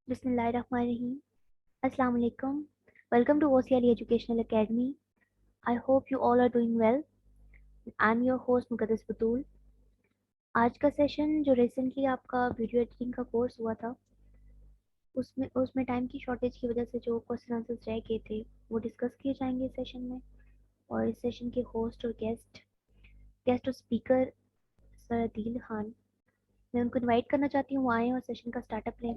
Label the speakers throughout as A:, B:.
A: Bismillahirrahmanirrahim. Assalamu alaikum. Welcome to OCLE Educational Academy. I hope you all are doing well. I'm your host मुकद्दस बतूल. आज का session जो recently आपका video editing का course हुआ था उसमें उसमें टाइम की शॉर्टेज की वजह से जो क्वेश्चन आंसर्स रह गए थे वो डिस्कस किए जाएंगे इस सेशन में. और इस सेशन के होस्ट और गेस्ट और स्पीकर सर अदील खान, मैं उनको इनवाइट करना चाहती हूँ वो आएँ और सेशन का स्टार्टअप लें.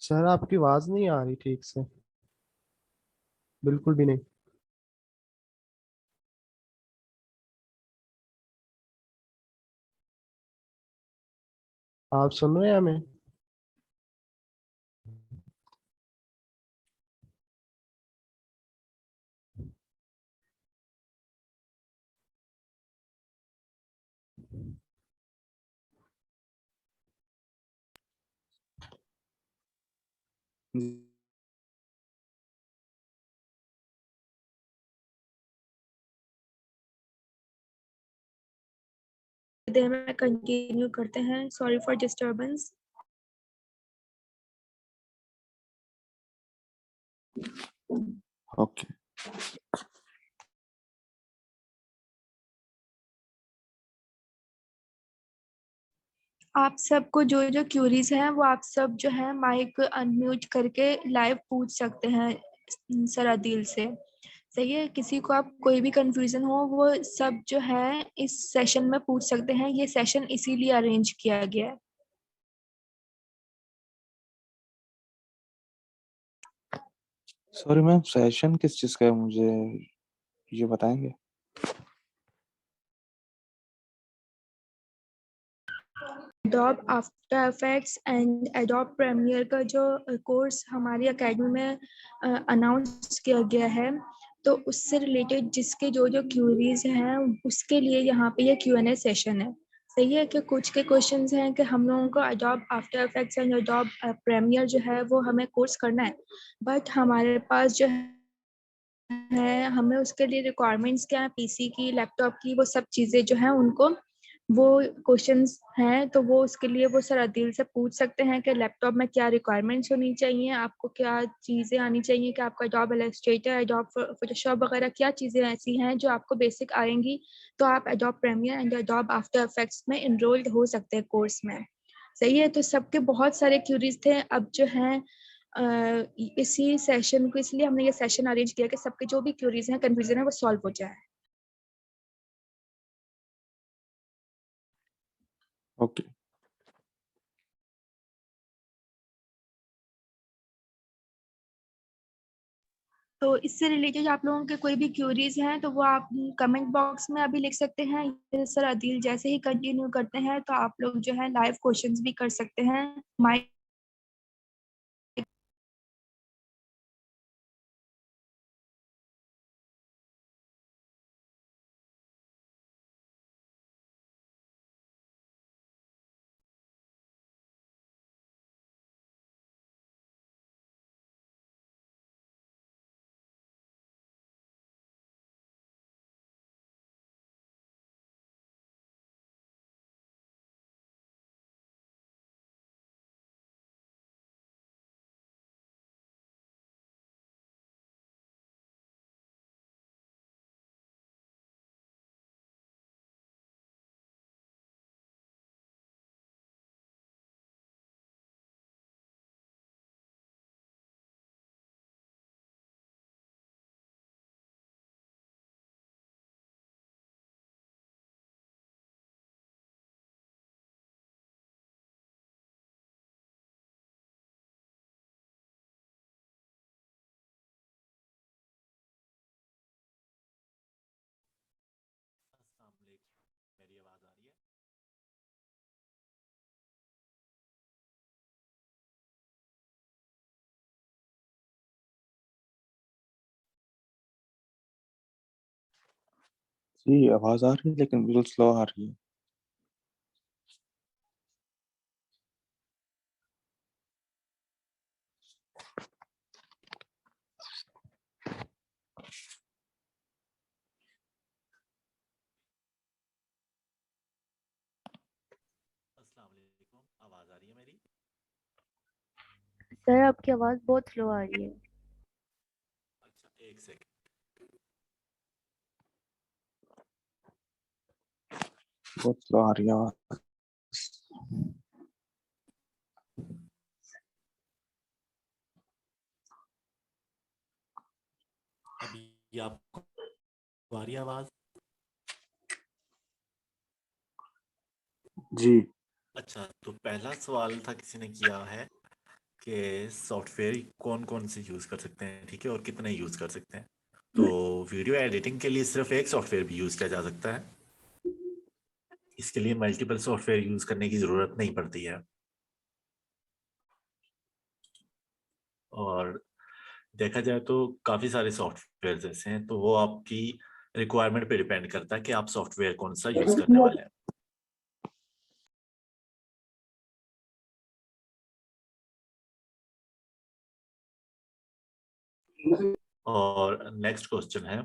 B: सर आपकी आवाज नहीं आ रही ठीक से, बिल्कुल भी नहीं. आप सुन रहे हैं हमें?
C: देर में कंटिन्यू करते हैं. Sorry for disturbance.
D: ओके।
C: आप सबको जो जो क्यूरीज हैं वो आप सब जो है माइक अनम्यूट करके लाइव पूछ सकते हैं सर आदिल से। सही है, किसी को आप कोई भी कंफ्यूजन हो वो सब जो है इस सेशन में पूछ सकते हैं। ये सेशन इसीलिए अरेंज किया गया है।
D: सॉरी मैम, सेशन किस चीज का है, मुझे ये बताएंगे?
C: Adobe After Effects and Adobe Premiere का जो कोर्स हमारी एकेडमी में अनाउंस किया गया है, तो उससे रिलेटेड जिसके जो जो क्यूरीज हैं उसके लिए यहाँ पे ये Q&A सेशन है। सही है कि कुछ के क्वेश्चंस हैं कि हम लोगों को Adobe After Effects and Adobe Premiere जो है वो हमें कोर्स करना है, बट हमारे पास जो है हमें उसके लिए रिक्वायरमेंट्स क्या है, पीसी की, लैपटॉप की, वो सब चीज़ें जो हैं उनको वो क्वेश्चंस हैं, तो वो उसके लिए वो सर आदिल से पूछ सकते हैं कि लैपटॉप में क्या रिक्वायरमेंट्स होनी चाहिए, आपको क्या चीज़ें आनी चाहिए, कि आपका एडोब इलस्ट्रेटर, एडोब फोटोशॉप वगैरह क्या चीज़ें ऐसी हैं जो आपको बेसिक आएंगी, तो आप Adobe Premiere and Adobe After Effects में इनरोल्ड हो सकते हैं कोर्स में। सही है, तो सबके बहुत सारे क्यूरीज थे। अब जो हैं इसी सेशन को, इसलिए हमने ये सेशन अरेंज किया कि सबके जो भी क्यूरीज हैं, कंफ्यूजन है, वो सॉल्व हो जाए।
D: ओके।
C: तो इससे रिलेटेड आप लोगों के कोई भी क्यूरीज हैं तो वो आप कमेंट बॉक्स में अभी लिख सकते हैं। ये सर आदिल जैसे ही कंटिन्यू करते हैं तो आप लोग जो है लाइव क्वेश्चंस भी कर सकते हैं। माइक
E: मेरी आवाज आ रही है?
D: जी आवाज आ रही है, लेकिन बिल्कुल स्लो आ रही है।
E: अस्सलाम वालेकुम, आवाज आ रही है मेरी?
A: सर आपकी आवाज़ बहुत स्लो आ रही है।
E: अच्छा, एक सेकंड।
D: बहुत स्लो आ रही है आवाज।
E: अभी आपको आ रही है आवाज?
D: जी।
E: अच्छा, तो पहला सवाल था, किसी ने किया है कि सॉफ्टवेयर कौन कौन से यूज कर सकते हैं, ठीक है, और कितने यूज कर सकते हैं। तो वीडियो एडिटिंग के लिए सिर्फ एक सॉफ्टवेयर भी यूज किया जा सकता है। इसके लिए मल्टीपल सॉफ्टवेयर यूज करने की जरूरत नहीं पड़ती है। और देखा जाए तो काफी सारे सॉफ्टवेयर ऐसे हैं, तो वो आपकी रिक्वायरमेंट पे डिपेंड करता है कि आप सॉफ्टवेयर कौन सा यूज करने वाले हैं। और नेक्स्ट क्वेश्चन है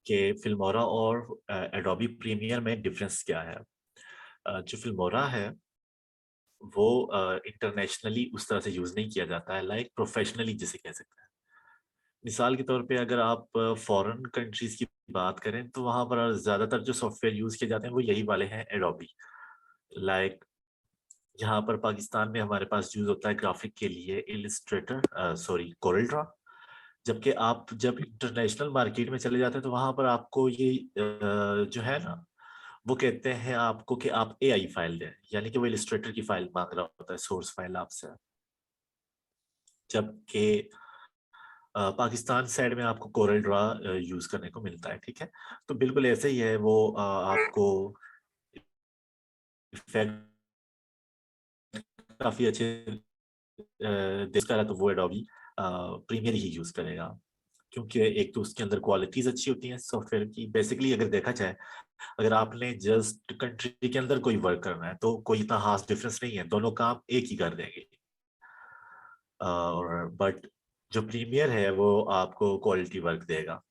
E: कि फिल्मोरा और एडोबी प्रीमियर में डिफरेंस क्या है। जो फिल्मोरा है वो इंटरनेशनली उस तरह से यूज नहीं किया जाता है, लाइक प्रोफेशनली जिसे कह सकते हैं। मिसाल के तौर पे अगर आप फॉरेन कंट्रीज की बात करें तो वहां पर ज्यादातर जो सॉफ्टवेयर यूज किए जाते हैं वो यही वाले हैं, एडोबी। लाइक यहाँ पर पाकिस्तान में हमारे पास यूज होता है ग्राफिक के लिए इलिस्ट्रेटर, सॉरी, कोरल ड्रॉ। जबकि आप जब इंटरनेशनल मार्केट में चले जाते हैं तो वहां पर आपको ये जो है ना, वो कहते हैं आपको कि आप एआई फाइल दें, यानी कि वो इलिस्ट्रेटर की फाइल मांग रहा होता है, सोर्स फाइल आपसे। जबकि पाकिस्तान साइड में आपको कोरल ड्रॉ यूज करने को मिलता है, ठीक है। तो बिल्कुल ऐसे ही है, वो आपको इफेक्ट काफी अच्छे देखता है, तो वो एडोबी प्रीमियर ही यूज करेगा, क्योंकि एक तो उसके अंदर क्वालिटीज अच्छी होती हैं सॉफ्टवेयर की। बेसिकली अगर देखा जाए, अगर आपने जस्ट कंट्री के अंदर कोई वर्क करना है तो कोई इतना खास डिफरेंस नहीं है, दोनों काम एक ही कर देंगे। और बट जो प्रीमियर है वो आपको क्वालिटी वर्क देगा।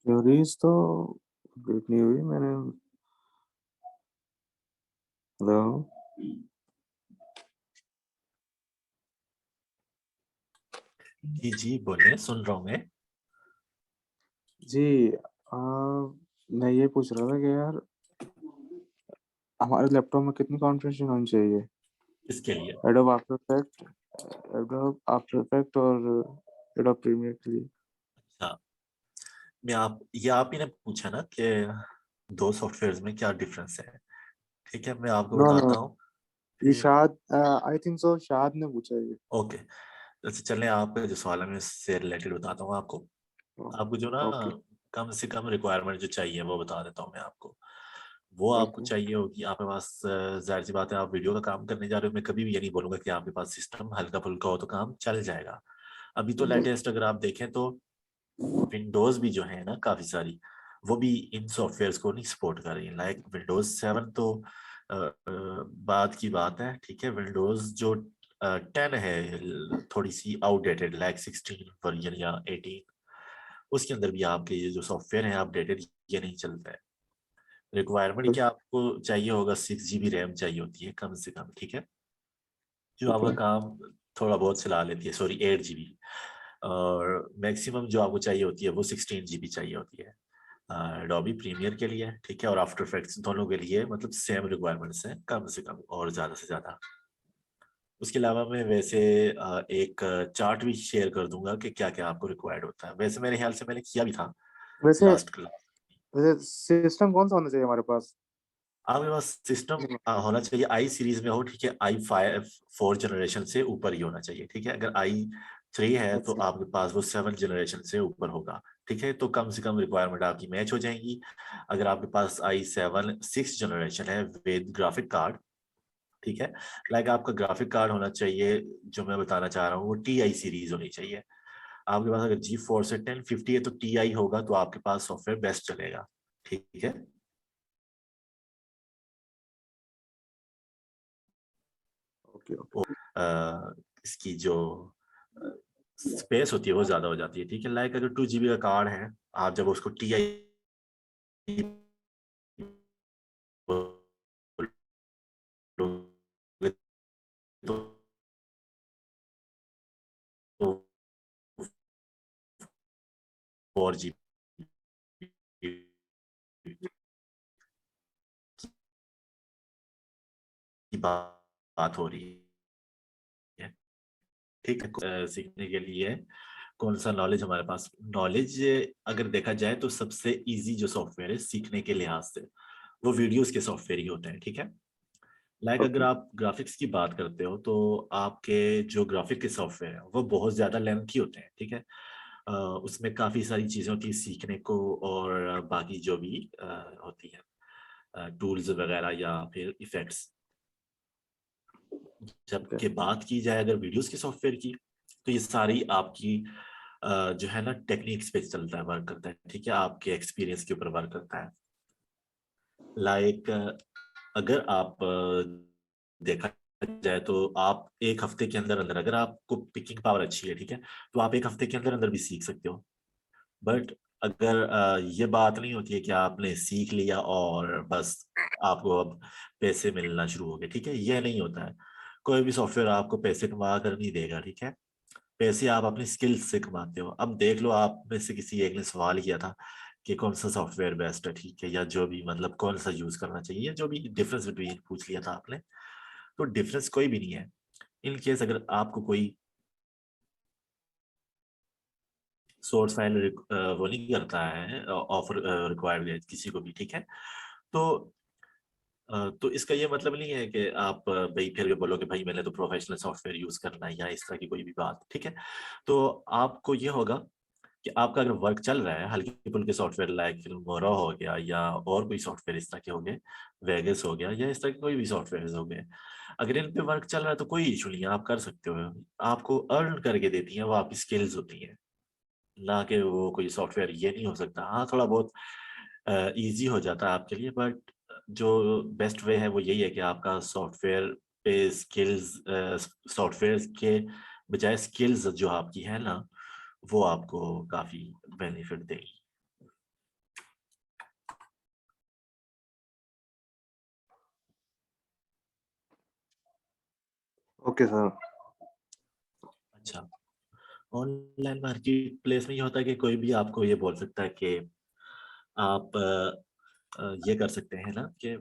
D: थ्योरीज तो अपडेट नहीं हुई मैंने। हेलो।
E: जी जी बोलिए, सुन रहा हूँ मैं।
D: जी मैं ये पूछ रहा था कि यार हमारे लैपटॉप में कितनी कॉन्फ़िगरेशन होनी चाहिए?
E: इसके लिए
D: adobe after effect, adobe after effect और एडोब प्रीमियर के लिए।
E: अच्छा, आप ही ने पूछा ना कि दो सॉफ्टवेयर में क्या डिफरेंस है, ठीक है, मैं आपको
D: नो नो,
E: बताता हूँ।
D: ये
E: फिर
D: शाद, आई थिंक सो शाद ने पूछा ये।
E: ओके, जैसे चले आपका जो सवाल है मैं उससे रिलेटेड बताता हूँ आपको। आपको जो ना
D: ओके
E: कम से कम रिक्वायरमेंट जो चाहिए वो बता देता हूँ मैं आपको। वो आपको
D: ओके
E: चाहिए होगी आपके पास, जाहिर सी बात है, आप वीडियो का काम करने जा रहे हो। मैं कभी भी ये नहीं बोलूंगा कि आपके पास सिस्टम हल्का फुल्का हो तो काम चल जाएगा। अभी तो लेटेस्ट अगर आप देखें तो विंडोज भी जो है ना काफी सारी, वो भी इन सॉफ्टवेयर्स को नहीं सपोर्ट कर रही है। लाइक विंडोज 7 तो बाद की बात है, ठीक है। विंडोज जो 10 है थोड़ी सी आउटडेटेड, लाइक 16 वर्जन या 18, उसके अंदर भी आपके ये जो सॉफ्टवेयर है अपडेटेड ये नहीं चलता है। रिक्वायरमेंट क्या आपको चाहिए होगा, 6 GB रैम चाहिए होती है कम से कम, ठीक है, जो आपका
D: ओके
E: काम थोड़ा बहुत चला लेती है। Sorry, 8 GB। और मैक्सिमम जो आपको चाहिए होती है वो 16 GB चाहिए होती है एडोबी प्रीमियर के लिए, ठीक है। और आफ्टर इफेक्ट्स दोनों के लिए मतलब सेम रिक्वायरमेंट्स हैं, कम से कम और ज़्यादा से ज़्यादा। उसके अलावा मैं वैसे एक चार्ट भी शेयर कर दूंगा कि क्या क्या आपको रिक्वायर्ड होता है। वैसे मेरे ख्याल से मैंने किया भी था
D: वैसे
E: लास्ट क्लास।
D: वैसे सिस्टम कौन सा होना चाहिए हमारे पास?
E: आपके पास सिस्टम होना चाहिए आई सीरीज में हो, ठीक है। i5 4 जनरेशन से ऊपर ही होना चाहिए, ठीक है। अगर i3 है तो
D: अच्छा
E: आपके पास वो 7 जनरेशन से ऊपर होगा, ठीक है। तो कम से कम रिक्वायरमेंट आपकी मैच हो जाएंगी। अगर आपके पास i7 6 जनरेशन है विद ग्राफिक कार्ड, ठीक है, लाइक आपका ग्राफिक कार्ड होना चाहिए, जो मैं बताना चाह रहा हूँ वो टी आई सीरीज होनी चाहिए। आपके पास अगर G4 से 1050 है तो टी आई होगा, तो आपके पास सॉफ्टवेयर बेस्ट चलेगा, ठीक है।
D: Okay okay.
E: इसकी जो स्पेस होती है वो ज्यादा हो जाती है, ठीक है। लाइक अगर 2 GB का कार्ड है, आप जब उसको टी आई तो 4 GB की बात हो रही है, ठीक है। सीखने के लिए कौन सा नॉलेज हमारे पास, नॉलेज अगर देखा जाए तो सबसे इजी जो सॉफ्टवेयर है सीखने के लिहाज से वो वीडियोस के सॉफ्टवेयर ही होते हैं, ठीक है। लाइक अगर
D: ओके
E: आप ग्राफिक्स की बात करते हो तो आपके जो ग्राफिक के सॉफ्टवेयर हैं वो बहुत ज्यादा लेंथी होते हैं, ठीक है। उसमें काफी सारी चीजें होती है सीखने को, और बाकी जो भी होती है टूल्स वगैरह या फिर इफेक्ट्स। जबकि बात की जाए अगर वीडियोस के सॉफ्टवेयर की, तो ये सारी आपकी जो है ना टेक्निक्स पे चलता है, वर्क करता है, ठीक है, आपके एक्सपीरियंस के ऊपर वर्क करता है। लाइक अगर आप देखा जाए तो आप एक हफ्ते के अंदर अंदर, अगर आपको पिकिंग पावर अच्छी है, ठीक है, तो आप एक हफ्ते के अंदर अंदर भी सीख सकते हो। बट अगर ये बात नहीं होती है कि आपने सीख लिया और बस आपको अब पैसे मिलना शुरू हो गए, ठीक है, ये नहीं होता है। कोई भी सॉफ्टवेयर आपको पैसे कमा कर नहीं देगा, ठीक है। पैसे आप अपनी स्किल्स से कमाते हो। अब देख लो, आप में से किसी एक ने सवाल किया था कि कौन सा सॉफ्टवेयर बेस्ट है, ठीक है, या जो भी मतलब कौन सा यूज करना चाहिए, जो भी डिफरेंस बिटवीन पूछ लिया था आपने, तो डिफरेंस कोई भी नहीं है। इन केस अगर आपको कोई सोर्स फाइल वो नहीं करता है, ऑफर रिक्वायर्ड है किसी को भी, ठीक है, तो तो इसका ये मतलब नहीं है कि आप भाई फिर भी बोलो कि भाई मैंने तो प्रोफेशनल सॉफ्टवेयर यूज करना है या इस तरह की कोई भी बात, ठीक है। तो आपको ये होगा कि आपका अगर वर्क चल रहा है हल्के फुल्के सॉफ्टवेयर लाइक फिल्मोरा हो गया या और कोई सॉफ्टवेयर इस तरह के हो गए, वेगस हो गया या इस तरह के कोई भी सॉफ्टवेयर हो गए, अगर इन पे वर्क चल रहा है तो कोई इशू नहीं है, आप कर सकते हो। आपको अर्न करके देती है वो आपकी स्किल्स होती हैं, ना कि वो कोई सॉफ्टवेयर ये नहीं हो सकता। हाँ, थोड़ा बहुत इजी हो जाता है आपके लिए, बट जो बेस्ट वे है वो यही है कि आपका सॉफ्टवेयर पे स्किल्स, सॉफ्टवेयर के बजाय स्किल्स जो आपकी है ना, वो आपको काफी बेनिफिट देगी।
D: Okay sir.
E: अच्छा, ऑनलाइन मार्केट प्लेस में ये होता है कि कोई भी आपको ये बोल सकता है कि आप ये कर सकते हैं ना, कि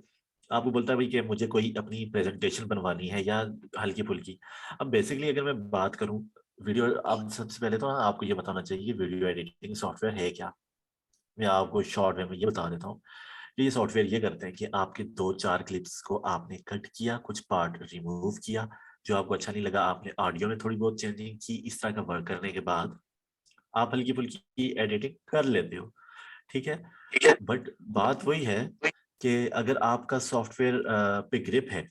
E: आपको बोलता है भाई कि मुझे कोई अपनी प्रेजेंटेशन बनवानी है या हल्की फुल्की। अब बेसिकली अगर मैं बात करूं वीडियो, अब सबसे पहले तो ना आपको ये बताना चाहिए वीडियो एडिटिंग सॉफ्टवेयर है क्या। मैं आपको शॉर्ट में ये बता देता हूँ कि ये सॉफ्टवेयर ये करते हैं कि आपके 2-4 क्लिप्स को आपने कट किया, कुछ पार्ट रिमूव किया, जो आपको अच्छा नहीं लगा आपने ऑडियो में थोड़ी बहुत चेंजिंग की, इस तरह का वर्क करने के बाद आप हल्की फुल्की एडिटिंग कर लेते हो, ठीक है। बट बात वही है कि अगर आपका सॉफ्टवेयर पे ग्रिप है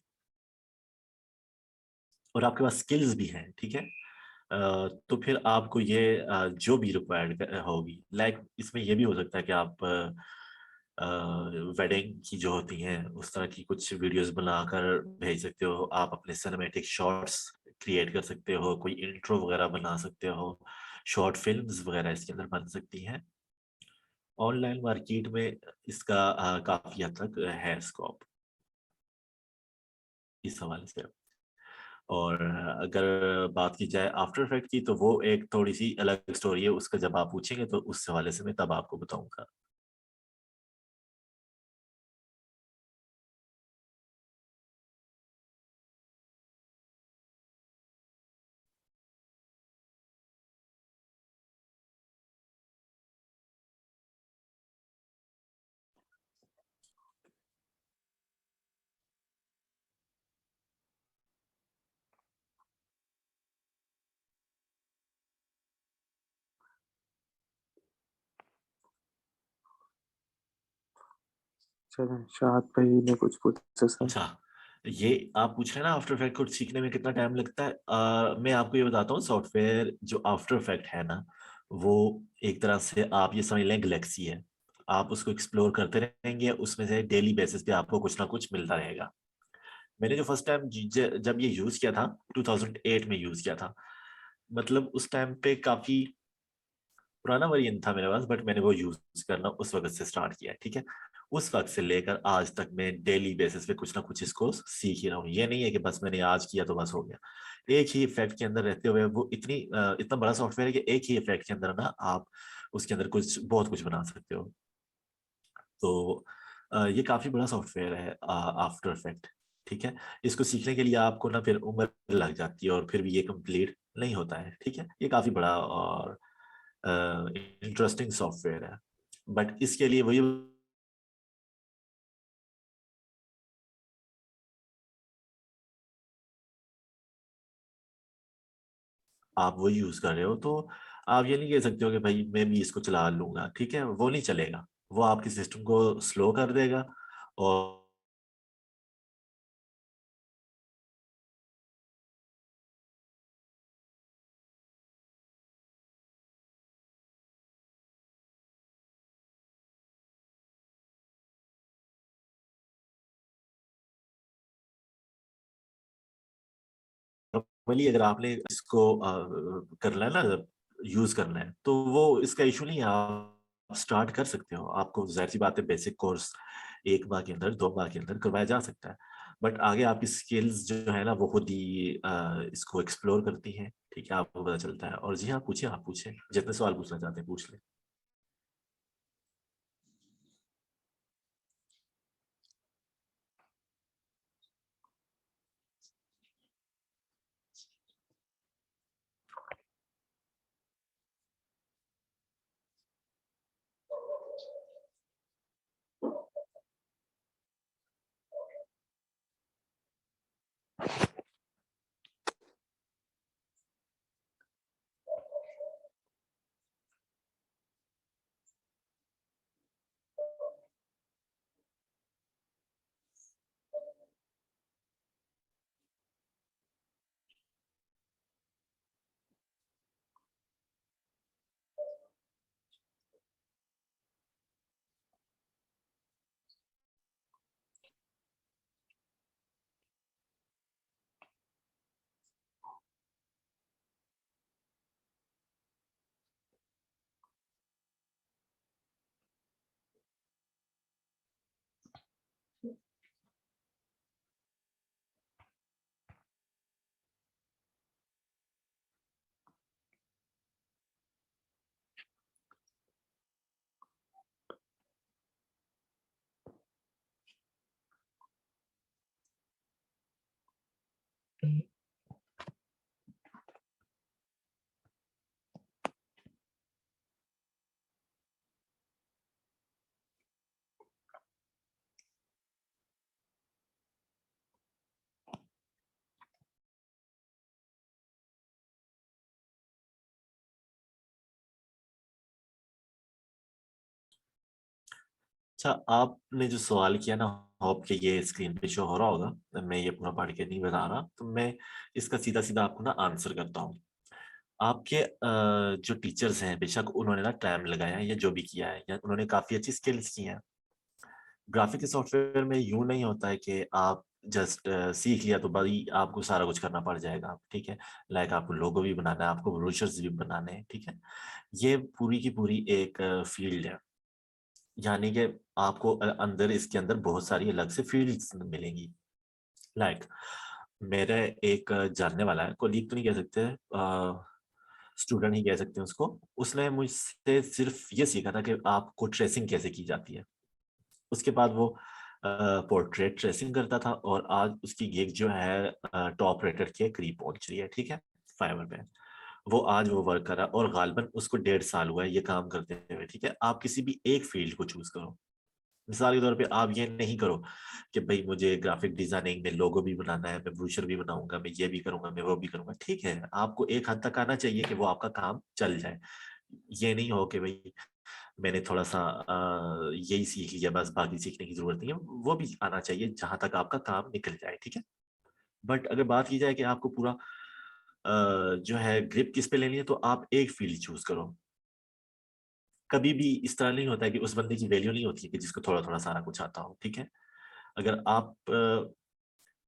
E: और आपके पास स्किल्स भी हैं, ठीक है, तो फिर आपको ये जो भी रिक्वायर्ड होगी, लाइक इसमें ये भी हो सकता है कि आप वेडिंग की जो होती हैं उस तरह की कुछ वीडियोस बनाकर भेज सकते हो, आप अपने सिनेमैटिक शॉट्स क्रिएट कर सकते हो, कोई इंट्रो वगैरह बना सकते हो, शॉर्ट फिल्म्स वगैरह इसके अंदर बन सकती हैं। ऑनलाइन मार्केट में इसका काफी हद तक है स्कोप इस हवाले से। और अगर बात की जाए आफ्टर इफेक्ट की, तो वो एक थोड़ी सी अलग स्टोरी है, उसका जब आप पूछेंगे तो उस हवाले से मैं तब आपको बताऊंगा।
D: चलें, शाहद भाई ने कुछ पूछा सर।
E: अच्छा, ये आप पूछ रहे हैं ना आफ्टर इफेक्ट को सीखने में कितना टाइम लगता है। मैं आपको ये बताता हूँ, सॉफ्टवेयर जो आफ्टर इफेक्ट है ना, वो एक तरह से आप ये समझ लें गैलेक्सी है। आप उसको एक्सप्लोर करते रहेंगे, उसमें से डेली बेसिस पे आपको कुछ ना कुछ मिलता रहेगा। मैंने जो फर्स्ट टाइम जब ये यूज किया था 2008 में यूज किया था, मतलब उस टाइम पे काफी पुराना वर्जन था मेरे पास, बट मैंने वो यूज करना उस वक्त से स्टार्ट किया, ठीक है। उस वक्त से लेकर आज तक मैं डेली बेसिस पे कुछ ना कुछ इसको सीख ही रहा हूँ। ये नहीं है कि बस मैंने आज किया तो बस हो गया। एक ही इफेक्ट के अंदर रहते हुए वो इतना बड़ा सॉफ्टवेयर है कि एक ही इफेक्ट के अंदर ना आप उसके अंदर कुछ बहुत कुछ बना सकते हो। तो ये काफी बड़ा सॉफ्टवेयर है आफ्टर इफेक्ट, ठीक है। इसको सीखने के लिए आपको ना फिर उम्र लग जाती है और फिर भी ये कंप्लीट नहीं होता है, ठीक है। ये काफी बड़ा और इंटरेस्टिंग सॉफ्टवेयर है, बट इसके लिए वही आप वो यूज कर रहे हो, तो आप ये नहीं कह सकते हो कि भाई मैं भी इसको चला लूंगा, ठीक है, वो नहीं चलेगा, वो आपके सिस्टम को स्लो कर देगा। और नॉर्मली अगर आपने इसको करना है ना, यूज करना है, तो वो इसका इशू नहीं है, आप स्टार्ट कर सकते हो। आपको जाहिर सी बात है बेसिक कोर्स 1 माह के अंदर 2 माह के अंदर करवाया जा सकता है, बट आगे आपकी स्किल्स जो है ना वो खुद ही इसको एक्सप्लोर करती हैं, ठीक है, आपको पता चलता है। और जी हाँ, पूछिए, आप पूछिए, जितने सवाल पूछना चाहते हैं पूछ लें। अच्छा, आपने जो सवाल किया ना, होप कि ये स्क्रीन पे शो हो रहा होगा, मैं ये पूरा पढ़ के नहीं बता रहा, तो मैं इसका सीधा सीधा आपको ना आंसर करता हूँ। आपके जो टीचर्स हैं, बेशक उन्होंने ना टाइम लगाया है या जो भी किया है, या उन्होंने काफी अच्छी स्किल्स की हैं। ग्राफिक के सॉफ्टवेयर में यूं नहीं होता है कि आप जस्ट सीख लिया तो भाई आपको सारा कुछ करना पड़ जाएगा, ठीक है। लाइक आपको लोगो भी बनाना है, आपको ब्रोशर्स भी बनाने हैं, ठीक है। ये पूरी की पूरी एक फील्ड है, यानी कि आपको अंदर इसके अंदर बहुत सारी अलग से फील्ड्स मिलेंगी। लाइक मेरे एक जानने वाला है, कोलीग तो नहीं कह सकते, स्टूडेंट ही कह सकते हैं उसको। उसने मुझसे सिर्फ ये सीखा था कि आपको ट्रेसिंग कैसे की जाती है। उसके बाद वो पोर्ट्रेट ट्रेसिंग करता था, और आज उसकी गिग जो है टॉप रेटर के करीब पहुंच रही है, ठीक है, फाइवर पे। वो आज वो वर्क कर रहा है, और गालबन उसको 1.5 साल हुआ है ये काम करते हुए, ठीक है। आप किसी भी एक फील्ड को चूज करो। मिसाल के तौर पे आप ये नहीं करो कि भाई मुझे ग्राफिक डिजाइनिंग में लोगो भी बनाना है, मैं ब्रोशर भी बनाऊंगा, मैं ये भी करूंगा, मैं वो भी करूंगा, ठीक है। आपको एक हद तक आना चाहिए कि वो आपका काम चल जाए। ये नहीं हो कि भाई मैंने थोड़ा सा यही सीख लिया बस, बाकी सीखने की जरूरत नहीं है। वो भी आना चाहिए जहां तक आपका काम निकल जाए, ठीक है। बट अगर बात की जाए कि आपको पूरा जो है ग्रिप किस पे लेनी है, तो आप एक फील्ड चूज करो। कभी भी इस तरह नहीं होता है कि उस बंदे की वैल्यू नहीं होती है कि जिसको थोड़ा थोड़ा सारा कुछ आता हो, ठीक है। अगर आप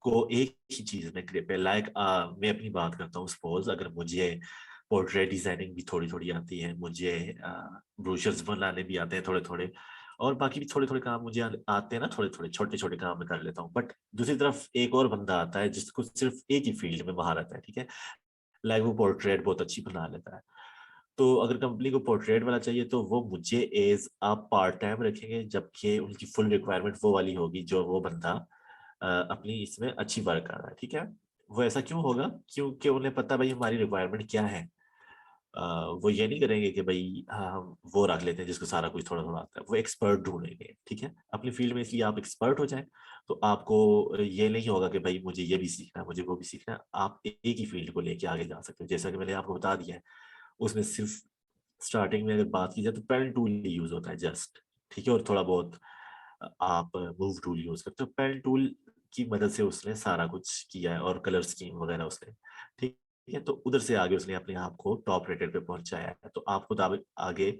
E: को एक ही चीज में ग्रिप है, लाइक मैं अपनी बात करता हूँ, सपोज अगर मुझे पोर्ट्रेट डिजाइनिंग भी थोड़ी थोड़ी आती है, मुझे ब्रोशर्स बनाने भी आते हैं थोड़े थोड़े, और बाकी भी थोड़े थोड़े काम मुझे आते हैं ना, थोड़े थोड़े छोटे छोटे काम मैं कर लेता हूँ। बट दूसरी तरफ एक और बंदा आता है जिसको सिर्फ एक ही फील्ड में महारत है, ठीक है। लाइक वो पोर्ट्रेट बहुत अच्छी बना लेता है, तो अगर कंपनी को पोर्ट्रेट वाला चाहिए तो वो मुझे एज आप पार्ट टाइम रखेंगे, जबकि उनकी फुल रिक्वायरमेंट वो वाली होगी जो वो बंदा अपनी इसमें अच्छी वर्क कर रहा है, ठीक है। वो ऐसा क्यों होगा? क्योंकि उन्हें पता भाई हमारी रिक्वायरमेंट क्या है। वो ये नहीं करेंगे कि भाई हाँ हम वो रख लेते हैं जिसको सारा कुछ थोड़ा थोड़ा आता है, वो एक्सपर्ट ढूंढेंगे, ठीक है, अपनी फील्ड में। इसलिए आप एक्सपर्ट हो जाए तो आपको ये नहीं होगा कि भाई मुझे ये भी सीखना है, मुझे वो भी सीखना है। आप एक ही फील्ड को लेके आगे जा सकते हो, जैसा कि मैंने आपको बता दिया है। उसमें सिर्फ स्टार्टिंग में अगर बात की जाए तो पेन टूल यूज होता है जस्ट, ठीक है, और थोड़ा बहुत आप मूव टूल यूज करते हो। पेन टूल की मदद से उसने सारा कुछ किया है और कलर स्कीम वगैरह उसने, ठीक है, तो उधर से आगे उसने अपने आप को टॉप रेटेड पे पहुंचाया है। तो आप खुद आगे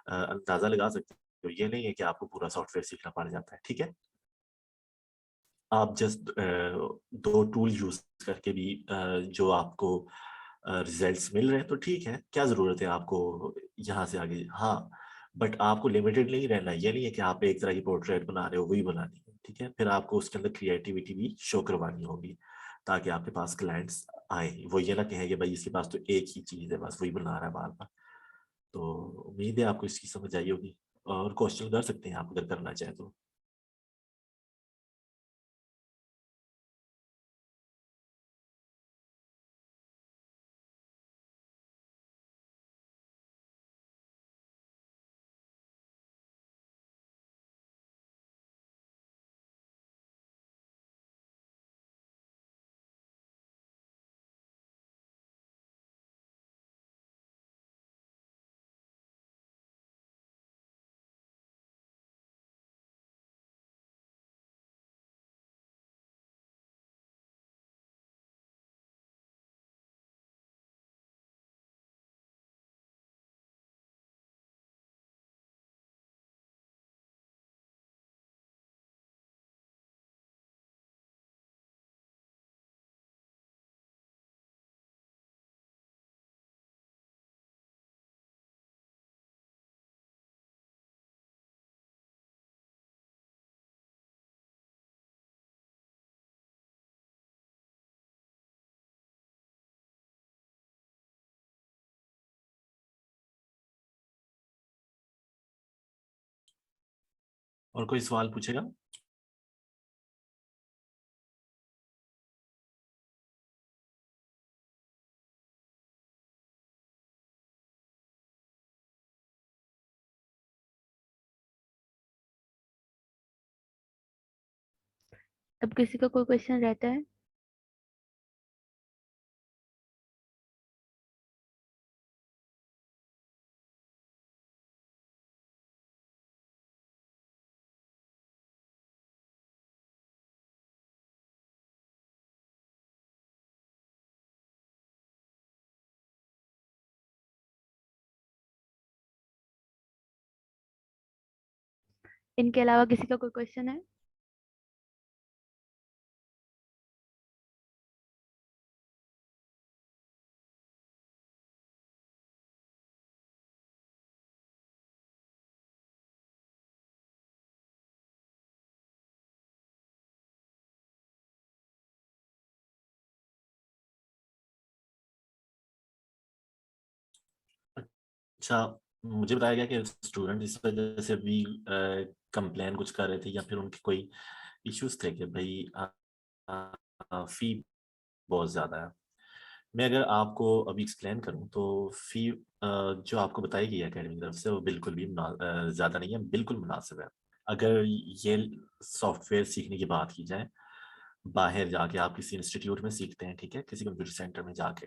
E: अंदाजा लगा सकते हो, ये नहीं है कि आपको पूरा सॉफ्टवेयर सीखना पड़ जाता है, ठीक है। आप जस्ट दो टूल यूज करके भी जो आपको रिजल्ट्स मिल रहे हैं तो ठीक है, क्या जरूरत है आपको यहाँ से आगे। हाँ, बट आपको लिमिटेड नहीं रहना, ये नहीं है कि आप एक तरह की पोर्ट्रेट बना रहे हो वही बनानी है, ठीक है। फिर आपको उसके अंदर क्रिएटिविटी भी शो करवानी होगी ताकि आपके पास क्लाइंट्स आए, वो ये ना कहें कि भाई इसके पास तो एक ही चीज है बस वही बना रहा है बार बार। तो उम्मीद है आपको इसकी समझ आई होगी, और क्वेश्चन कर सकते हैं आप अगर करना चाहें तो। और कोई सवाल पूछेगा?
A: अब किसी का कोई क्वेश्चन रहता है? इनके अलावा किसी का कोई क्वेश्चन है?
E: अच्छा, मुझे बताया गया कि स्टूडेंट इस वजह से भी कंप्लेन कुछ कर रहे थे या फिर उनके कोई इश्यूज थे कि भाई फी बहुत ज़्यादा है। मैं अगर आपको अभी एक्सप्लेन करूं तो फी जो आपको बताई गई है अकेडमी की तरफ से वो बिल्कुल भी ज़्यादा नहीं है, बिल्कुल मुनासिब है। अगर ये सॉफ्टवेयर सीखने की बात की जाए, बाहर जाके आप किसी इंस्टीट्यूट में सीखते हैं, ठीक है, किसी कंप्यूटर सेंटर में जाके,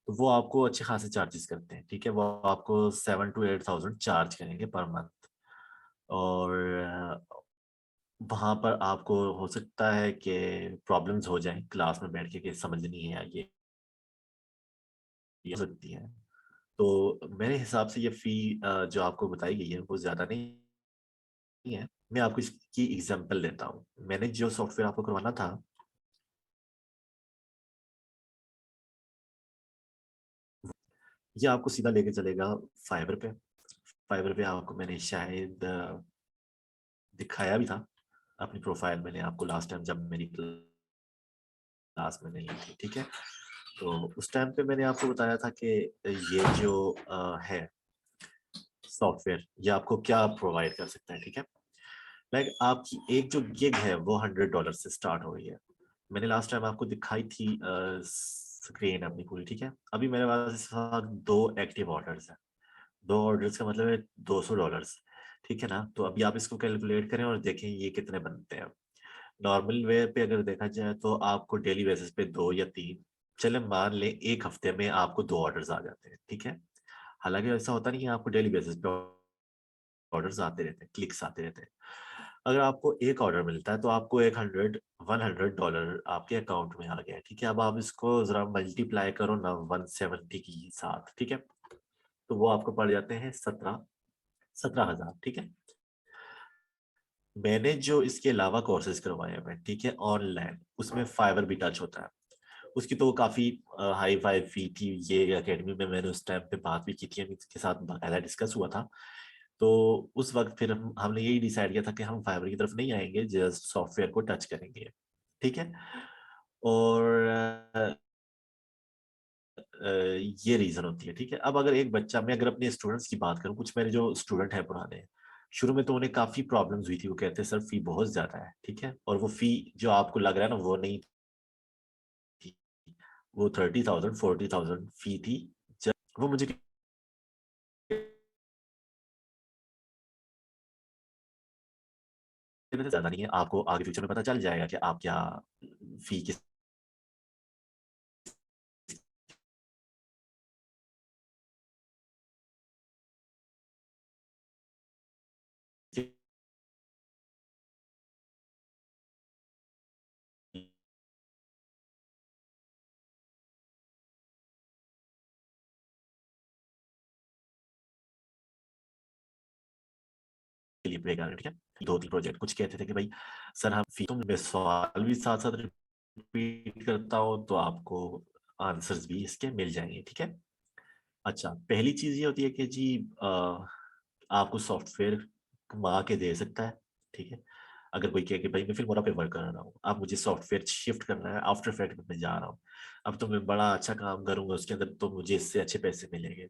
E: तो वो आपको अच्छे खासे चार्जेस करते हैं, ठीक है, वो आपको 7 to 8 thousand चार्ज करेंगे पर मंथ। और वहाँ पर आपको हो सकता है कि प्रॉब्लम्स हो जाएं क्लास में बैठ के कि समझ नहीं है ये हो सकती है। तो मेरे हिसाब से ये फ़ी जो आपको बताई गई है वो ज़्यादा नहीं है। मैं आपको इसकी एग्जांपल देता हूँ। मैंने जो सॉफ्टवेयर आपको करवाना था, ये आपको सीधा लेके चलेगा फाइबर पे। फाइबर पे आपको मैंने शायद दिखाया भी था अपनी प्रोफाइल, मैंने आपको लास्ट टाइम जब मेरी क्लास में नहीं थी, ठीक है। तो उस टाइम पे मैंने आपको बताया था कि ये जो है सॉफ्टवेयर ये आपको क्या प्रोवाइड कर सकता है, ठीक है। लाइक आपकी एक जो गिग है वो $100 से स्टार्ट हो रही है। मैंने लास्ट टाइम आपको दिखाई थी स्क्रीन अपनी पूरी, ठीक है। अभी मेरे पास इस वक्त 2 एक्टिव ऑर्डर्स हैं। 2 ऑर्डर्स का मतलब है $200, ठीक है ना। तो अभी आप इसको कैलकुलेट करें और देखें ये कितने बनते हैं। नॉर्मल वे पे अगर देखा जाए तो आपको डेली बेसिस पे 2 या 3, चले मान लें एक हफ्ते में आपको 2 ऑर्डर्स आ जाते हैं, ठीक है। हालांकि ऐसा होता नहीं है, आपको डेली बेसिस पे ऑर्डर्स आते रहते हैं, क्लिक्स आते रहते हैं। अगर आपको एक ऑर्डर मिलता है तो आपको $100 आपके अकाउंट में आ गया है, ठीक है। अब आप इसको जरा मल्टीप्लाई करो ना 170 के साथ, ठीक है, तो वो आपको पड़ जाते हैं 17,000, ठीक है। मैंने जो इसके अलावा कोर्सेज करवाए हैं, ठीक है, ऑनलाइन, उसमें फाइवर भी टच होता है। उसकी तो काफी हाई फाई फी थी। ये एकेडमी में मैंने उस टाइम पे बात भी की थी, इसके साथ बाकायदा डिस्कस हुआ था। तो उस वक्त फिर हमने यही डिसाइड किया था कि हम फाइबर की तरफ नहीं आएंगे, जस्ट सॉफ्टवेयर को टच करेंगे, ठीक है। और ये रीजन होती है, ठीक है। अब अगर एक बच्चा, मैं अगर अपने स्टूडेंट्स की बात करूं, कुछ मेरे जो स्टूडेंट हैं पुराने, शुरू में तो उन्हें काफी प्रॉब्लम्स हुई थी। वो कहते हैं सर फी बहुत ज्यादा है, ठीक है, और वो फी जो आपको लग रहा है ना वो नहीं थी, वो 30,000 40,000 फी थी। जब वो मुझे ज्यादा नहीं है, आपको आगे फ्यूचर में पता चल जाएगा कि आप क्या फी किस के लिए पे करें, ठीक है। 2-3 प्रोजेक्ट कुछ कहते थे कि भाई सर हम फी, तो मैं सवाल भी साथ साथ रिपीट करता हूँ तो आपको आंसर्स भी इसके मिल जाएंगे, ठीक है। अच्छा, पहली चीज ये होती है कि जी आपको सॉफ्टवेयर कमा के दे सकता है, ठीक है। अगर कोई कहे कि भाई मैं फिल्मोरा पे वर्क कर रहा हूँ, अब मुझे सॉफ्टवेयर शिफ्ट करना है, आफ्टर इफेक्ट में जा रहा हूँ, अब तो मैं बड़ा अच्छा काम करूंगा उसके अंदर तो मुझे इससे अच्छे पैसे मिलेंगे।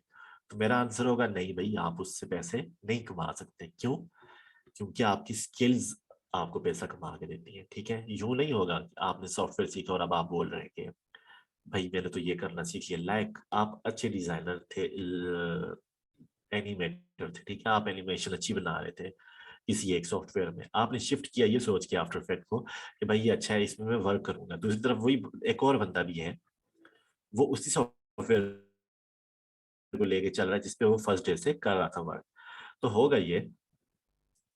E: तो मेरा आंसर होगा नहीं भाई, आप उससे पैसे नहीं कमा सकते। क्यों? क्योंकि आपकी स्किल्स आपको पैसा कमा के देती है, ठीक है। यूं नहीं होगा कि आपने सॉफ्टवेयर सीखा और अब आप बोल रहे हैं कि भाई मैंने तो ये करना सीख लिया। लाइक आप अच्छे डिजाइनर थे, एनिमेटर थे, ठीक है, आप एनिमेशन अच्छी बना रहे थे किसी एक सॉफ्टवेयर में, आपने शिफ्ट किया ये सोच के आफ्टर इफेक्ट को कि भाई ये अच्छा है, इसमें मैं वर्क करूंगा। दूसरी तरफ वही एक और बंदा भी है, वो उसी सॉफ्टवेयर को लेके चल रहा है जिसपे वो फर्स्ट डे से कर रहा था वर्क। तो होगा ये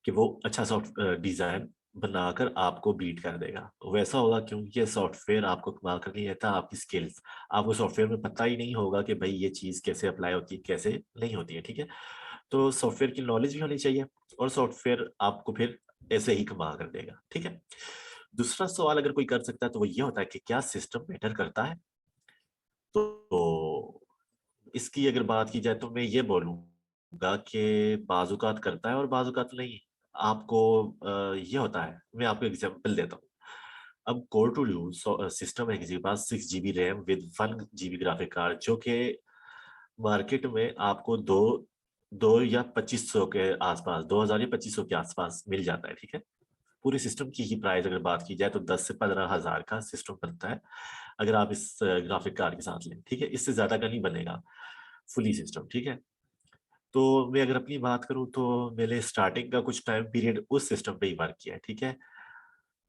E: कि वो अच्छा सॉफ्ट डिजाइन बनाकर आपको बीट कर देगा। वैसा होगा क्योंकि ये सॉफ्टवेयर आपको कमा कर नहीं देता, आपकी स्किल्स, आपको सॉफ्टवेयर में पता ही नहीं होगा कि भाई ये चीज कैसे अप्लाई होती है कैसे नहीं होती है, ठीक है। तो सॉफ्टवेयर की नॉलेज भी होनी चाहिए, और सॉफ्टवेयर आपको फिर ऐसे ही कमा कर देगा, ठीक है। दूसरा सवाल अगर कोई कर सकता है तो वो ये होता है कि क्या सिस्टम मैटर करता है। तो इसकी अगर बात की जाए तो मैं ये बोलूंगा कि बाजुकात करता है और बाजुकात नहीं। आपको ये होता है, मैं आपको एग्जांपल देता हूँ। अब कोर टू यूज सिस्टम है किसी के पास 6 GB RAM with 1 GB graphic card, जो कि मार्केट में आपको दो दो या 2500 के आसपास, 2,000 या 2500 के आसपास मिल जाता है, ठीक है। पूरे सिस्टम की ही प्राइस अगर बात की जाए तो 10 से 15 हजार का सिस्टम बनता है अगर आप इस ग्राफिक कार्ड के साथ लें, ठीक है। इससे ज्यादा का नहीं बनेगा फुली सिस्टम, ठीक है। तो मैं अगर अपनी बात करूं तो मैंने स्टार्टिंग का कुछ टाइम पीरियड उस सिस्टम पे ही वर्क किया है, ठीक है।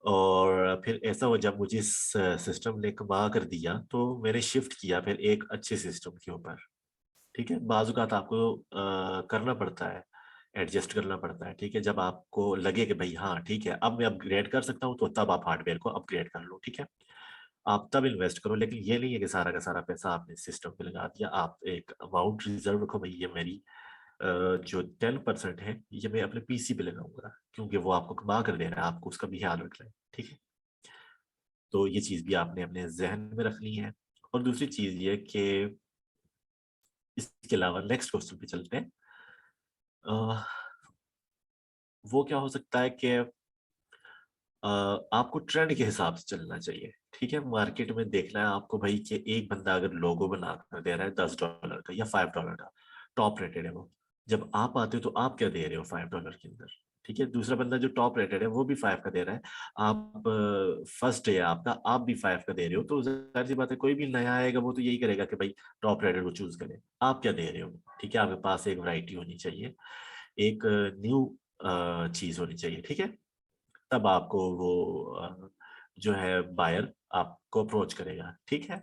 E: और फिर ऐसा हुआ जब मुझे इस सिस्टम ने कमा कर दिया तो मैंने शिफ्ट किया फिर एक अच्छे सिस्टम के ऊपर, ठीक है। बाजुकात आपको करना पड़ता है, एडजस्ट करना पड़ता है, ठीक है। जब आपको लगे कि भाई हाँ ठीक है अब मैं अपग्रेड कर सकता हूँ तो तब आप हार्डवेयर को अपग्रेड कर लो, ठीक है। आप तब इन्वेस्ट करो, लेकिन ये नहीं है कि सारा का सारा पैसा आपने सिस्टम पे लगा दिया। आप एक अमाउंट रिजर्व रखो, भाई ये मेरी जो 10% है ये मैं अपने पीसी पे लगाऊंगा, क्योंकि वो आपको कमा कर दे रहा है, आपको उसका भी ख्याल रखना है, ठीक है। तो ये चीज भी आपने अपने जहन में रखनी है। और दूसरी चीज ये कि इसके अलावा नेक्स्ट क्वेश्चन पे चलते हैं। अह, वो क्या हो सकता है कि आपको ट्रेंड के हिसाब से चलना चाहिए, ठीक है। मार्केट में देखना है आपको भाई कि एक बंदा अगर लोगो बना कर दे रहा है $10 का या $5 का, टॉप रेटेड है वो, जब आप आते हो तो आप क्या दे रहे हो $5 के अंदर, ठीक है। दूसरा बंदा जो टॉप रेटेड है वो भी 5 का दे रहा है, आप फर्स्ट है आपका, आप भी 5 का दे रहे हो, तो जाहिर सी बात है कोई भी नया आएगा वो तो यही करेगा कि भाई टॉप रेटेड वो चूज करे। आप क्या दे रहे हो, ठीक है। आपके पास एक वैरायटी होनी चाहिए, एक न्यू चीज होनी चाहिए, ठीक है। तब आपको वो जो है बायर आपको अप्रोच करेगा, ठीक है।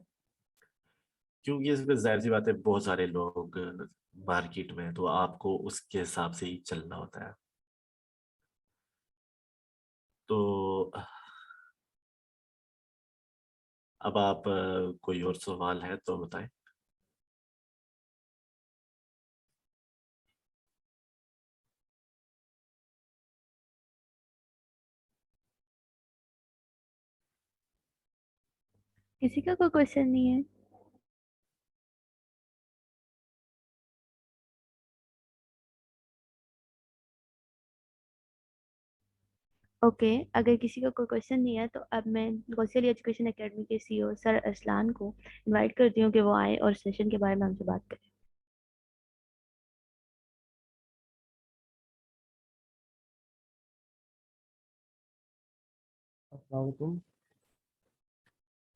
E: क्योंकि इसमें जाहिर सी बात है बहुत सारे लोग मार्केट में हैं, तो आपको उसके हिसाब से ही चलना होता है। तो अब आप कोई और सवाल है तो बताएं।
A: किसी का कोई क्वेश्चन नहीं है? ओके, अगर किसी का कोई क्वेश्चन नहीं है तो अब मैं कौशल एजुकेशन एकेडमी के सीईओ सर अरसलान को इनवाइट करती हूँ कि वो आए और सेशन के बारे में हमसे बात करें।
B: अस्सलाम वालेकुम।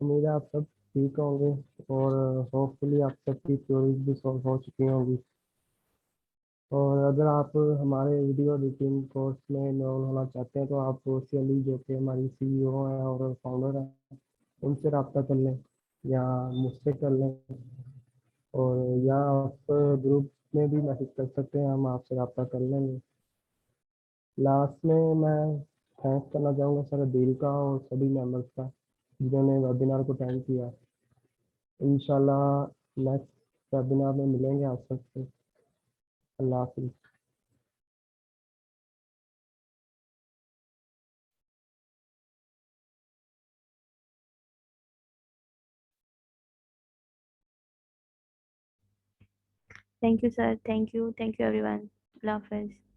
B: उम्मीद है आप सब ठीक होंगे और होपफुली आप सबकी क्वेरीज भी सॉल्व हो चुकी होंगी। और अगर आप हमारे वीडियो एडिटिंग कोर्स में इनरोल होना चाहते हैं तो आप सोशली जो कि हमारी सीईओ हैं और फाउंडर हैं उनसे रब्ता कर लें या मुझसे कर लें, और या आप ग्रुप में भी मैसेज कर सकते हैं, हम आपसे रब्ता कर लेंगे। लास्ट में मैं थैंक्स करना चाहूँगा सर अदील का और सभी मेंबर्स का जिन्होंने वेबिनार को अटेंड किया। इंशाल्लाह नेक्स्ट वेबिनार में मिलेंगे आप सबसे। अल्लाह हाफिज़।
A: Thank you sir, thank you everyone. अल्लाह हाफिज़।